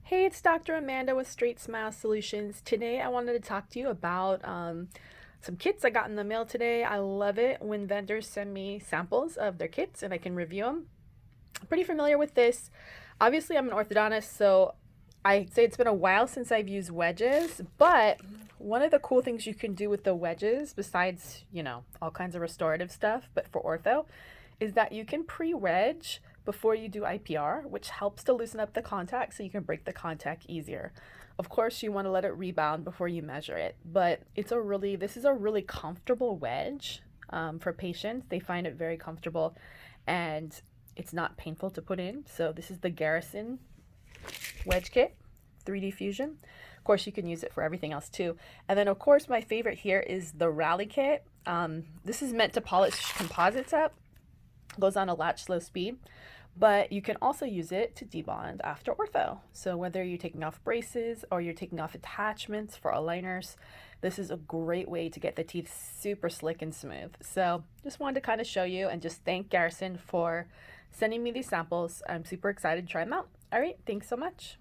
Hey, it's Dr. Amanda with StraightSmile Solutions. Today I wanted to talk to you about some kits I got in the mail today. I love it when vendors send me samples of their kits and I can review them. I'm pretty familiar with this. Obviously, I'm an orthodontist, so I'd say it's been a while since I've used wedges, but one of the cool things you can do with the wedges, besides, all kinds of restorative stuff, but for ortho, is that you can pre-wedge before you do IPR, which helps to loosen up the contact so you can break the contact easier. Of course, you want to let it rebound before you measure it, but this is a really comfortable wedge for patients. They find it very comfortable and it's not painful to put in. So this is the Garrison wedge kit, 3D fusion. Of course, you can use it for everything else too. And then, of course, my favorite here is the Rally kit. This is meant to polish composites up. Goes on a latch slow speed, but you can also use it to debond after ortho. So whether you're taking off braces or you're taking off attachments for aligners, this is a great way to get the teeth super slick and smooth. So just wanted to kind of show you and just thank Garrison for sending me these samples. I'm super excited to try them out. All right, thanks so much.